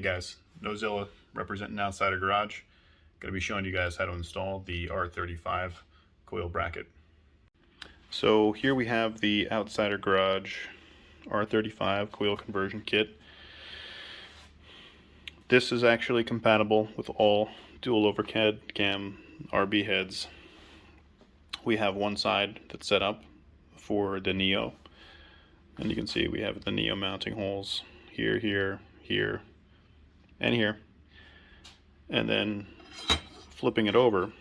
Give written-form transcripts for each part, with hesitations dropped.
guys, Nozilla representing Outsider Garage. Going to be showing you guys how to install the R35 coil bracket. So here we have the Outsider Garage R35 coil conversion kit. This is actually compatible with all dual overhead cam RB heads. We have one side that's set up for the Neo, and you can see we have the Neo mounting holes here, here, here, and here. And then flipping it over,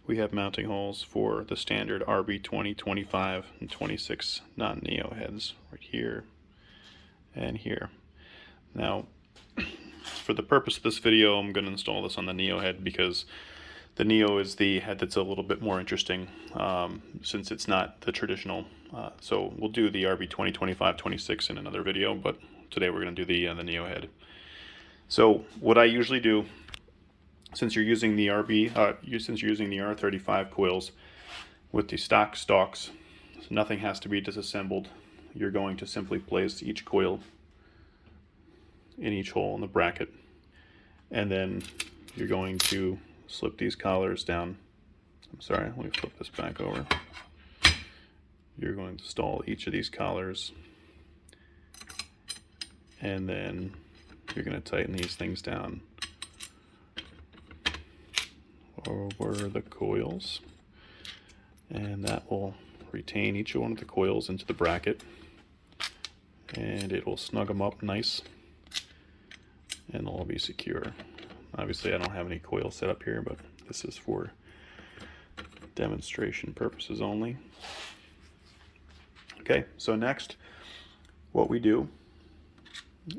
we have mounting holes for the standard RB20, 25, and 26 non-Neo heads right here and here. Now, for the purpose of this video, I'm going to install this on the Neo head because the Neo is the head that's a little bit more interesting since it's not the traditional. So we'll do the RB20, 25, 26 in another video, but today we're going to do the Neo head. So what I usually do, since you're using the R35 coils with the stock stalks, so nothing has to be disassembled. You're going to simply place each coil in each hole in the bracket, and then you're going to slip these collars down. I'm sorry, let me flip this back over. You're going to install each of these collars, and then you're going to tighten these things down over the coils, and that will retain each one of the coils into the bracket, and it will snug them up nice, and they'll all be secure. Obviously I don't have any coils set up here, but this is for demonstration purposes only. Okay, so next what we do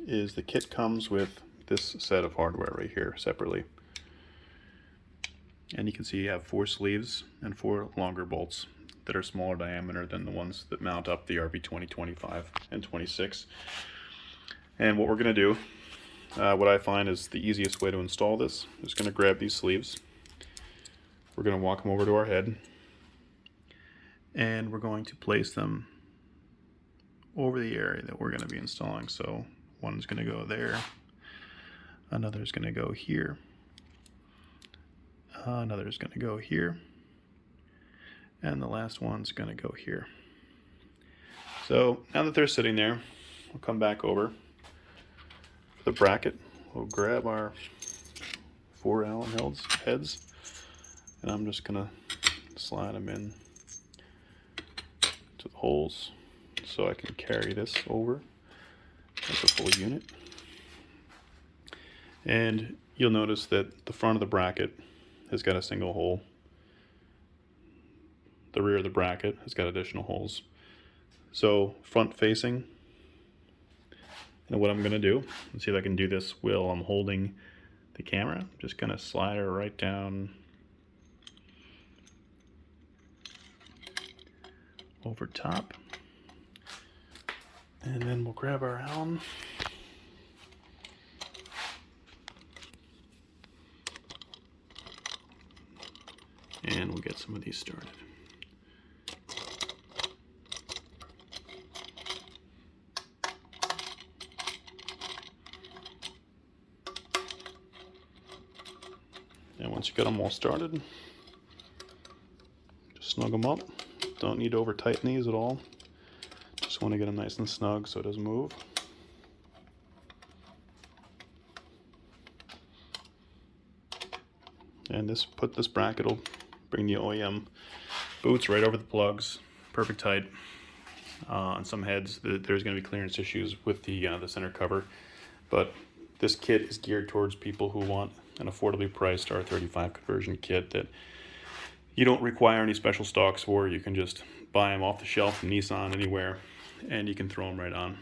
is the kit comes with this set of hardware right here separately. And you can see you have 4 sleeves and 4 longer bolts that are smaller diameter than the ones that mount up the RB20, 25, and 26. And what we're going to do, what I find is the easiest way to install this is going to grab these sleeves. We're going to walk them over to our head, and we're going to place them over the area that we're going to be installing. So one's going to go there, another's going to go here, another's going to go here, and the last one's going to go here. So now that they're sitting there, we'll come back over the bracket. We'll grab our 4 Allen heads, and I'm just going to slide them in to the holes so I can carry this over as a full unit. And you'll notice that the front of the bracket has got a single hole. The rear of the bracket has got additional holes. So front facing, and what I'm going to do, let's see if I can do this while I'm holding the camera. I'm just going to slide her right down over top, and then we'll grab our Allen. And we'll get some of these started. And once you get them all started, just snug them up. Don't need to over tighten these at all. Just want to get them nice and snug so it doesn't move. And this bracket will bring the OEM boots right over the plugs, perfect height. On some heads, there's going to be clearance issues with the center cover, but this kit is geared towards people who want an affordably priced R35 conversion kit that you don't require any special stocks for. You can just buy them off the shelf from Nissan anywhere, and you can throw them right on.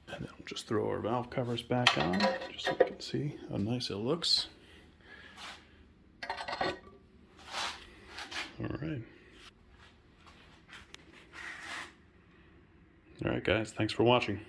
And then we'll just throw our valve covers back on, just so you can see how nice it looks. Alright. Alright guys, thanks for watching.